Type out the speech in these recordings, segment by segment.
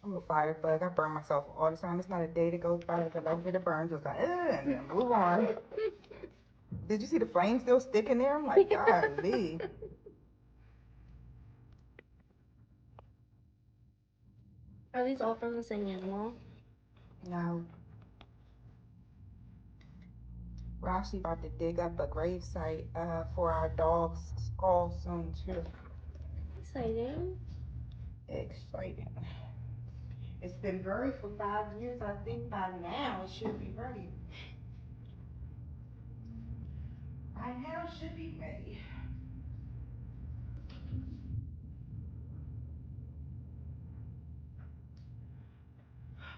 I'm a fire bug. I burn myself all the time. It's not a day that goes by that I don't get a burn. Just like, and then move on. Did you see the flame still sticking there? I'm like, golly. Are these all from the same animal? No. We're actually about to dig up a grave site for our dog's skull soon, too. Exciting. Exciting. It's been buried for 5 years. I think by now it should be ready. By now it should be ready.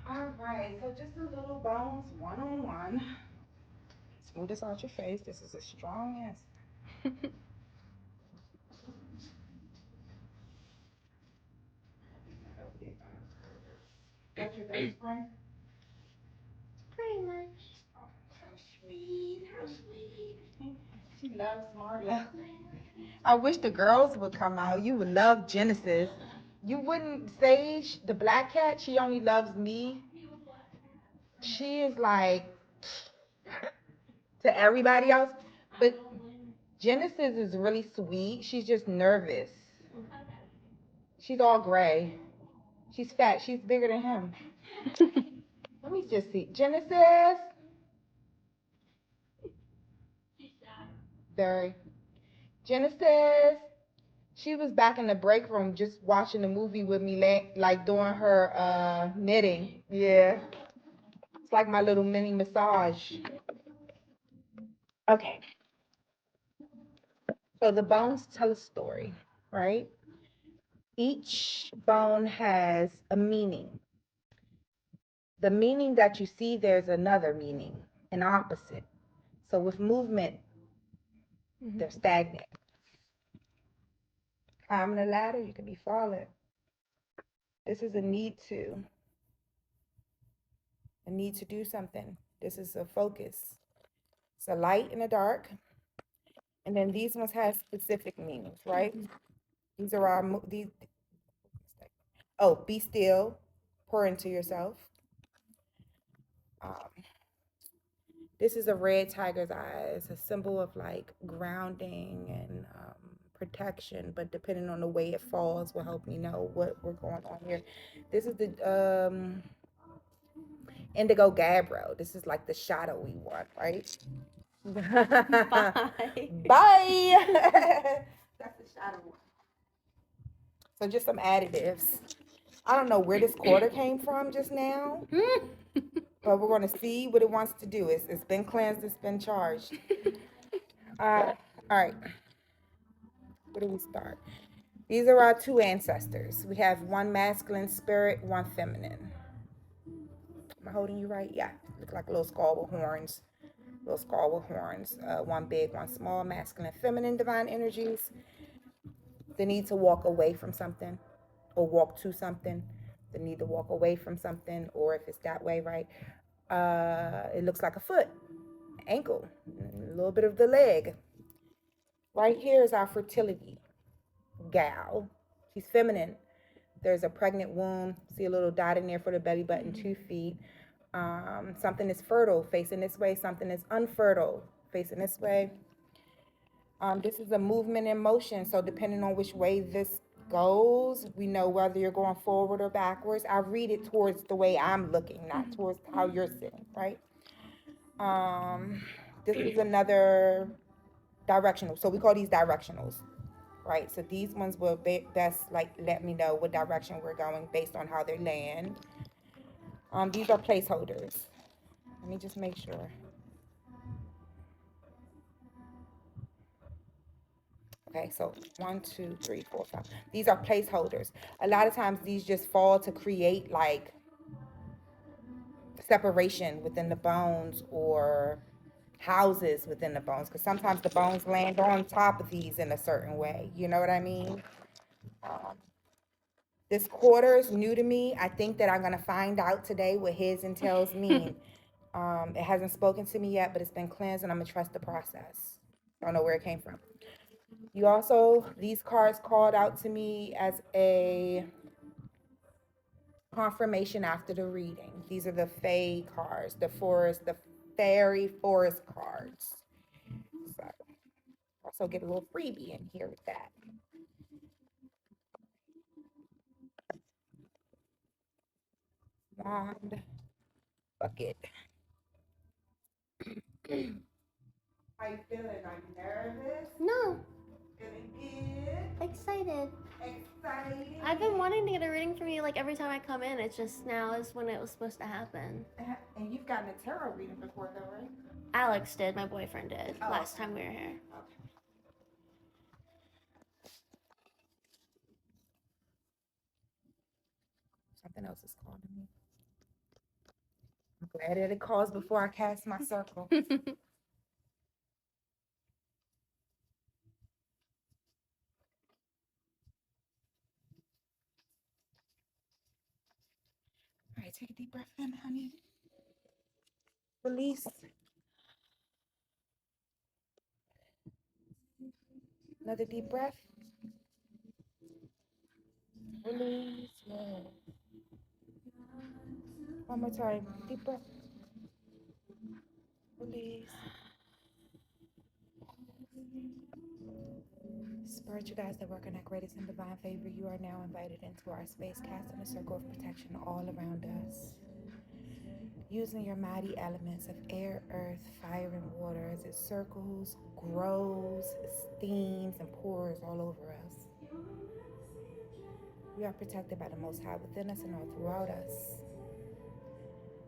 All right, so just a little bones, one-on-one. Smooth this out your face. This is a strong ass. Got your best friend? Pretty much. Oh, how sweet, how sweet. She loves Marla. I wish the girls would come out. You would love Genesis. You wouldn't, Sage, the black cat, she only loves me. She is like to everybody else. But Genesis is really sweet. She's just nervous. She's all gray. She's fat. She's bigger than him. Let me just see. Genesis. Very. Genesis. She was back in the break room just watching the movie with me, like doing her knitting. Yeah. It's like my little mini massage. Okay. So the bones tell a story, right? Each bone has a meaning. The meaning that you see, there's another meaning, an opposite. So with movement, they're stagnant. Climbing a ladder, you could be falling. This is a need to do something. This is a focus. It's a light and a dark. And then these ones have specific meanings, right? These are these. Oh, be still, pour into yourself. Um, this is a red tiger's eye. It's a symbol of like grounding and protection, but depending on the way it falls will help me know what we're going on here. This is the indigo gabbro. This is like the shadowy one, right? Bye. Bye. That's the shadow one. So just some additives. I don't know where this quarter came from just now, but we're going to see what it wants to do. It's been cleansed. It's been charged. All right. Where do we start? These are our two ancestors. We have one masculine spirit, one feminine. Am I holding you right? Yeah. Look like a little skull with horns. Little skull with horns. One big, one small, masculine, feminine divine energies. The need to walk away from something or walk to something. The need to walk away from something, or if it's that way, right? It looks like a foot, ankle, a little bit of the leg. Right here is our fertility gal. She's feminine. There's a pregnant womb. See a little dot in there for the belly button, 2 feet. Something is fertile, facing this way. Something is unfertile, facing this way. This is a movement in motion. So depending on which way this goes, we know whether you're going forward or backwards. I read it towards the way I'm looking, not towards how you're sitting, right? This is another directional. So we call these directionals, right? So these ones will best like let me know what direction we're going based on how they land. These are placeholders. Let me just make sure. Okay, so 1, 2, 3, 4, 5. These are placeholders. A lot of times these just fall to create like separation within the bones or houses within the bones, because sometimes the bones land on top of these in a certain way. You know what I mean? Um, this quarter is new to me. I think that I'm going to find out today what heads and tails mean. It hasn't spoken to me yet, but it's been cleansed, and I'm going to trust the process. I don't know where it came from. You also, these cards called out to me as a confirmation after the reading. These are the Fae cards, the fairy forest cards. So also get a little freebie in here with that. Wand, bucket. How you feeling? Are you nervous? No. Feeling good? Excited. Excited? I've been wanting to get a reading from you like every time I come in. It's just now is when it was supposed to happen. And you've gotten a tarot reading before though, right? Alex did, my boyfriend did, last time we were here. Okay. Something else is calling me. I'm glad that it calls before I cast my circle. All right, take a deep breath in, honey. Release. Another deep breath. Release. Yeah. One more time. Deep breath. Release. Spiritual guides that work in our greatest and divine favor, you are now invited into our space, casting a circle of protection all around us. Using your mighty elements of air, earth, fire, and water as it circles, grows, steams, and pours all over us. We are protected by the Most High within us and all throughout us,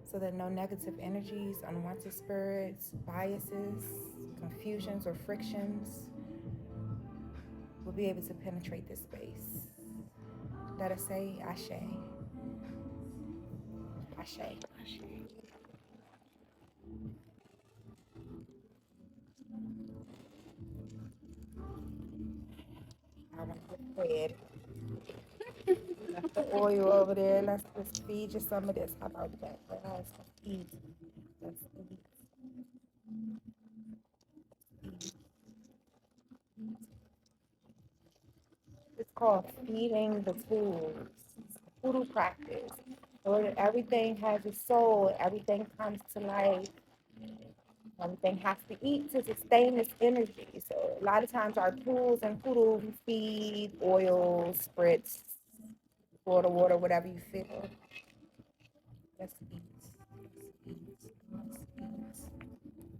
so that no negative energies, unwanted spirits, biases, confusions, or frictions will be able to penetrate this space. Let us say, Ashe. Ashe. Ashe. I want to bread. Left the oil over there. Let's just feed you some of this. How about that? Let's eat. Let's eat. It's called feeding the tools. It's a hoodoo practice. Where everything has a soul. Everything comes to life. Everything has to eat to sustain its energy. So a lot of times our tools and hoodoo, we feed, oil, spritz, Florida water, whatever you feel. Let's eat. Let's eat. Let's eat.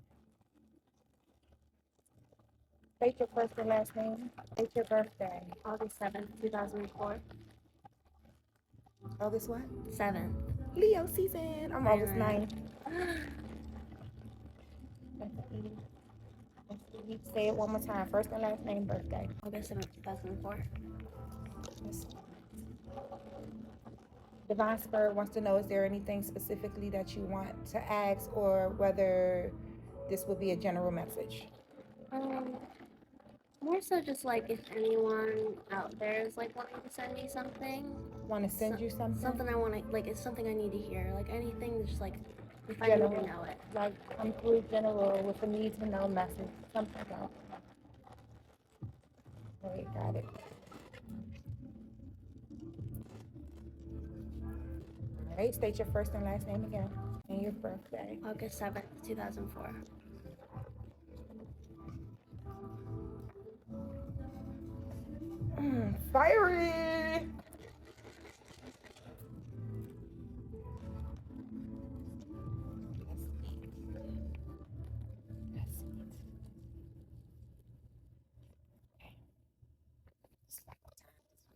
State your first and last name. State your birthday. August 7th, 2004. August what? 7th. Leo season. I'm August 9th. Let's eat. Let's eat. Say it one more time. First and last name, birthday. August 7th, 2004. Let's eat. Divine Spirit wants to know, is there anything specifically that you want to ask, or whether this would be a general message? More so just like if anyone out there is like wanting to send me something. Want to send you something? Something I want to, like it's something I need to hear. Like anything, just like if I General. need to know it. Like come through general with a need to know message. Something like that. Okay, got it. All right, state your first and last name again and your birthday. August 7th, 2004. Fiery! Let's eat. Okay.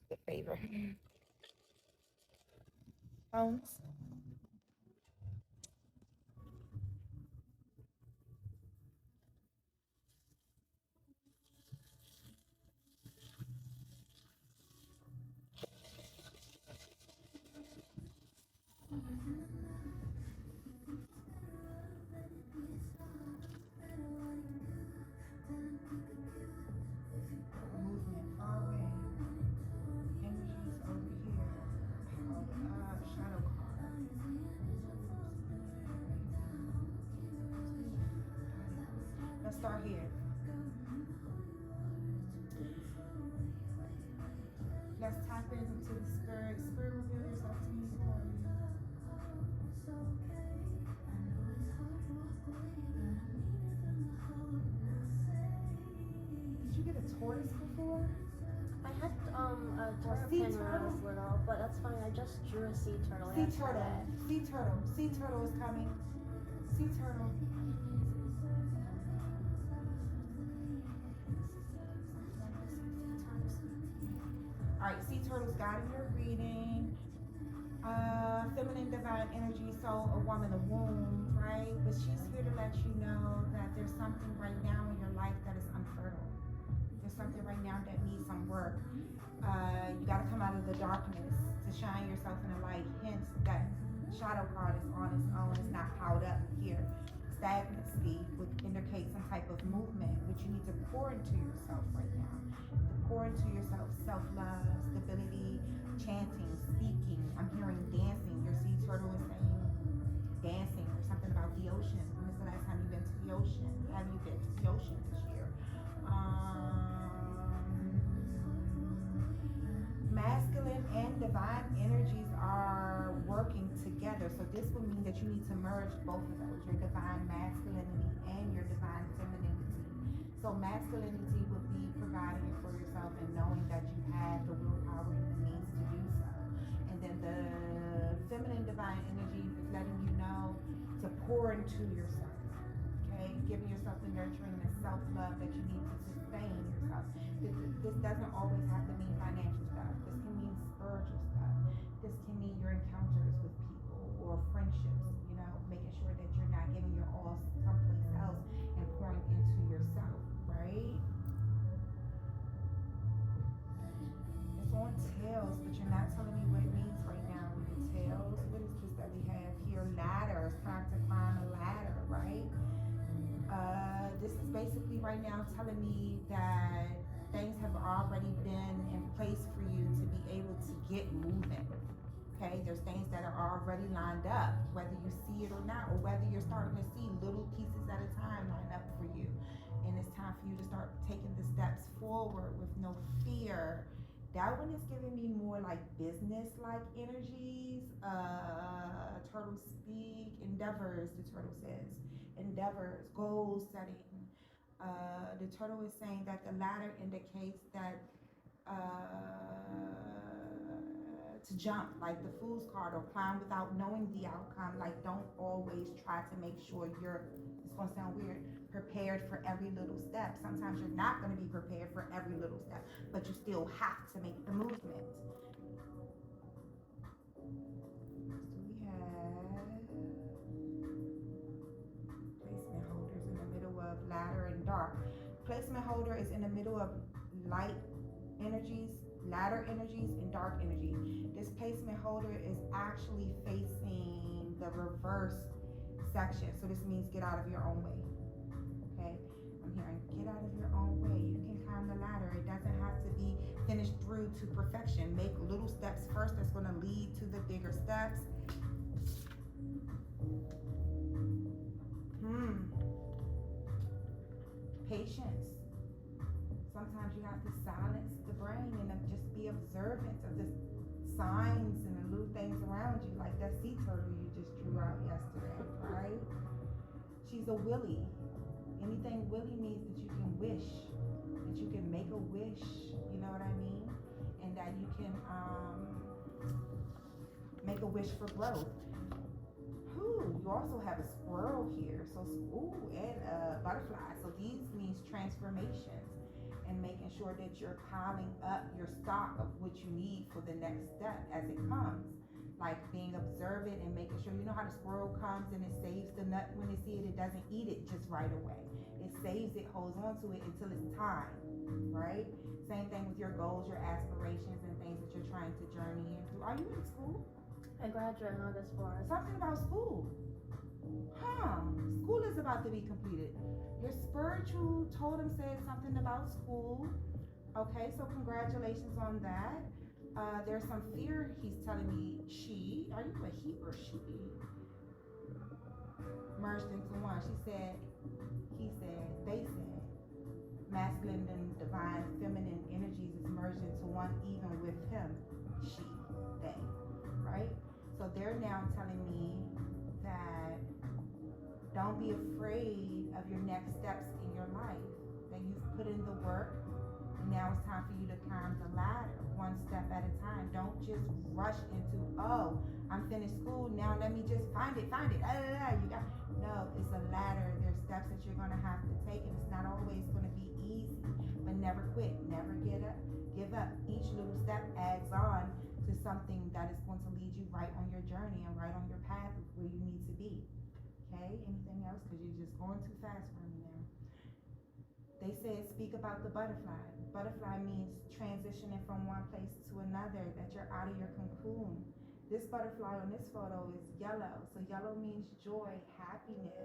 The favor. Bones. Movement far away. Energies over here. Shadow card. Let's start here. Let's tap into the spirit. Spirit reveal yourself to me, Lord. tortoise before? I had a turtle sea pin when I was turtle? little, but that's fine. I just drew a sea turtle yesterday. Sea turtle. Sea turtle is coming. Sea turtle. Alright, sea turtle's guiding your reading. Feminine divine energy, so a woman, a womb, right? But she's here to let you know that there's something right now in your life that is unfertile. There's something right now that needs some work. You got to come out of the darkness to shine yourself in the light. Hence, that shadow card is on its own. It's not piled up here. Stagnancy would indicate some type of movement, which you need to pour into yourself right now. To pour into yourself self-love, stability, chanting, speaking. I'm hearing dancing. Your sea turtle is saying dancing or something about the ocean. When was the last time you've been to the ocean? Have you been to the ocean this year? Masculine and divine energies are working together. So this will mean that you need to merge both of those, your divine masculinity and your divine femininity. So masculinity would be providing it for yourself and knowing that you have the willpower and the means to do so. And then the feminine divine energy is letting you know to pour into yourself. Okay, giving yourself the nurturing and the self-love that you need to sustain yourself. This doesn't always have to mean financial stuff. This can mean spiritual stuff. This can mean your encounters with people or friendships, you know, making sure that you're not giving your all someplace else and pouring into yourself, right? It's on tails, but you're not telling me what it means right now with the tails. What is this that we have here? Ladder. It's time to climb a ladder, right? This is basically right now telling me that things have already been in place for you to be able to get moving. Okay, there's things that are already lined up, whether you see it or not, or whether you're starting to see little pieces at a time line up for you. And it's time for you to start taking the steps forward with no fear. That one is giving me more like business-like energies. Turtle speak, endeavors, the turtle says. Endeavors, goal setting. The turtle is saying that the ladder indicates that to jump, like the Fool's card, or climb without knowing the outcome. Like, don't always try to make sure you're, it's gonna sound weird, prepared for every little step. Sometimes you're not gonna be prepared for every little step, but you still have to make the movement. So we have placement holders in the middle of ladder and dark. Placement holder is in the middle of light energies, ladder energies, and dark energy. This placement holder is actually facing the reverse section. So this means get out of your own way. Okay? I'm hearing get out of your own way. You can climb the ladder. It doesn't have to be finished through to perfection. Make little steps first that's going to lead to the bigger steps. Patience. Sometimes you have to silence the brain and just be observant of the signs and the little things around you, like that sea turtle you just drew out yesterday, right? She's a willy. Anything willy means that you can wish, that you can make a wish, you know what I mean? And that you can make a wish for growth. You also have a squirrel here, so and a butterfly. So these means transformations and making sure that you're piling up your stock of what you need for the next step as it comes. Like being observant and making sure, you know how the squirrel comes and it saves the nut when it see it, it doesn't eat it just right away. It saves it, holds on to it until it's time, right? Same thing with your goals, your aspirations, and things that you're trying to journey into. Are you in school? I graduate on August 4th. Something about school. School is about to be completed. Your spiritual totem says something about school. Okay, so congratulations on that. There's some fear he's telling me. She, are you a he or she? Merged into one. She said, he said, they said. Masculine and divine feminine energies is merged into one, even with him, she, they, right? So they're now telling me that don't be afraid of your next steps in your life, that you've put in the work and Now it's time for you to climb the ladder, one step at a time. Don't just rush into, oh, I'm finished school, now let me just find it. You got, no, it's a ladder. There's steps that you're gonna have to take, and it's not always gonna be easy. But never quit, never give up. Each little step adds on to something that is going to lead you right on your journey and right on your path of where you need to be. Okay, anything else? Because you're just going too fast for me now. They said speak about the butterfly. Butterfly means transitioning from one place to another, that you're out of your cocoon. This butterfly on this photo is yellow. So yellow means joy, happiness,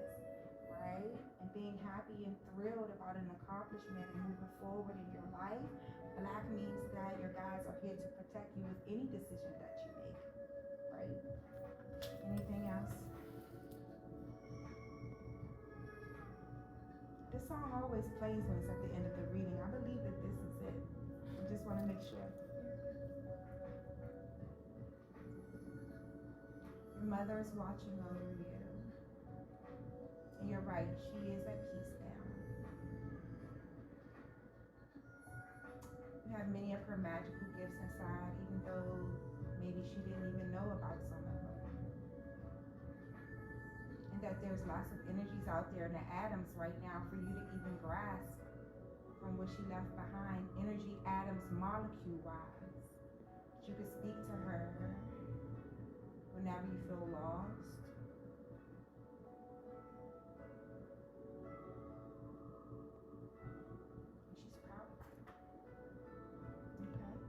right? And being happy and thrilled about an accomplishment and moving forward in your life. Black means that your guides are here to protect you with any decision that you make, right? Anything else? This song always plays when it's at the end of the reading. I believe that this is it. I just want to make sure. Your mother is watching over you. And you're right, she is at peace now. You have many of her magical gifts inside, even though maybe she didn't even know about some of them. And that there's lots of energies out there in the atoms right now for you to even grasp from what she left behind, energy atoms molecule-wise. You could speak to her whenever you feel lost. And she's proud of you. Okay? Is that it?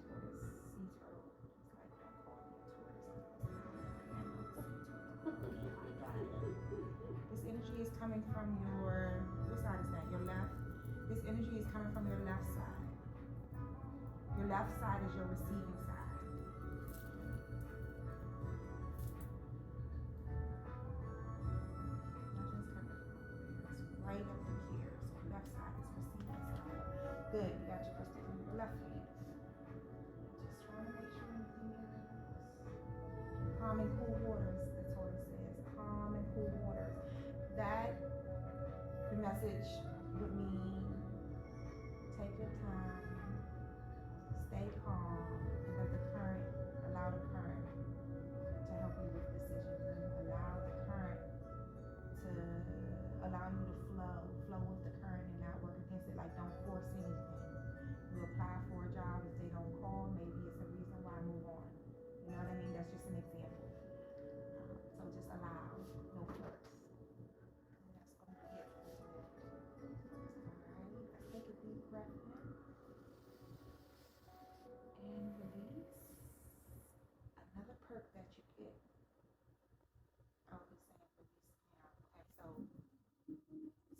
Tortoise, sea turtle. It's like, don't call me a tortoise. This energy is coming from your, what side is that? Your left? This energy is coming from your left side. Your left side is your receiving side. Nothing's coming from over there. It's right up to here. So left side is receiving side. Good, you got your crystal from your left hand. Just trying to make sure anything else. Calm and cool waters, the tortoise says. Calm and cool waters. That, the message would mean take your time, stay calm, and let the current, allow the current to help you with decisions, and allow the current to allow you to flow with the current and not work against it. Like, don't force anything. You apply for a job, if they don't call, maybe it's a reason why, move on. You know what I mean? That's just an example. So just allow, no force. And that's going to be it for today. Alright, let's take a deep breath in. And release. Another perk that you get. I'll be saying release now. Okay, so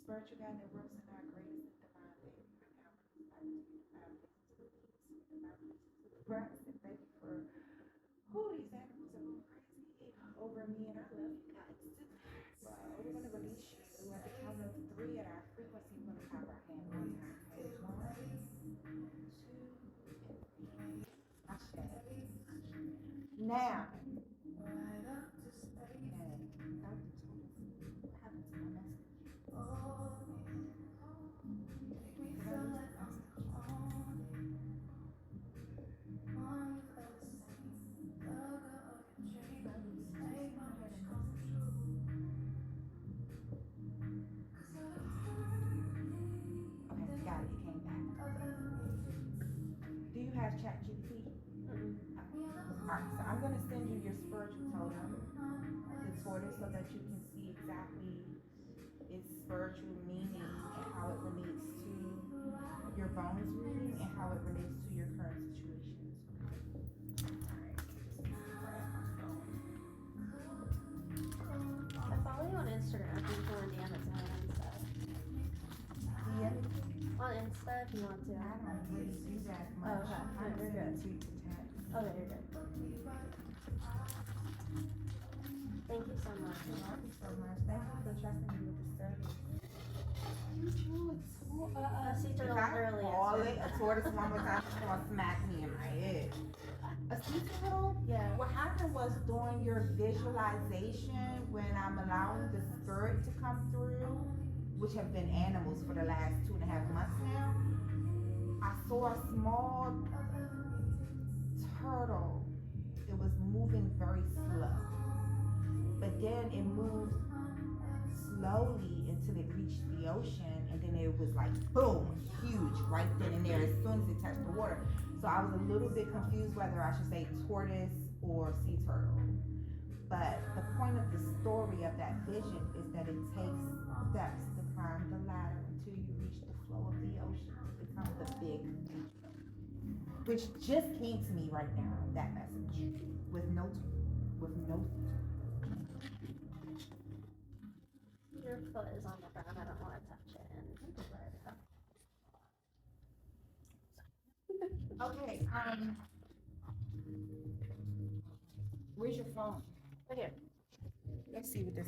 spiritual guide that works in our greatest and divine favor. I now release back to you divine blessings to the peace, divine blessings to the breath, and thank you for who these animals are going crazy over me, and I love you guys. Well, we're gonna release you at the count of 3 at our frequency. We're gonna clap our hand one time. Okay, 1, 2, and 3. Now, okay, what happened to my message? Okay, got it. It came back. Do you have ChatGPT? Alright, so I'm going to send you your spiritual totem, the tortoise, so that you can see exactly its spiritual meaning and how it relates to your bonus reading and how it relates to your current situations. Alright, I follow you on Instagram if you want to DM it to me and stuff. DM? On Insta if you want to. I don't really do that much. Oh, okay. I'm You're good. tweet to text. Okay, you're good. Thank you so much. Thank you so much. Thank you for trusting me with the service. You drew a tortoise. sea turtle If I literally call answered. it a tortoise one more time, it's gonna smack me in my head. A sea turtle? Yeah. What happened was during your visualization, when I'm allowing the spirit to come through, which have been animals for the last 2.5 months now, I saw a small turtle. It was moving very slow, but then it moved slowly until it reached the ocean, and then it was like boom, huge right then and there as soon as it touched the water. So I was a little bit confused whether I should say tortoise or sea turtle. But the point of the story of that vision is that it takes steps to climb the ladder until you reach the flow of the ocean to become the big, which just came to me right now, that message, with no. Your foot is on the ground. I don't want to touch it. Okay, where's your phone? Right here. Let's see what this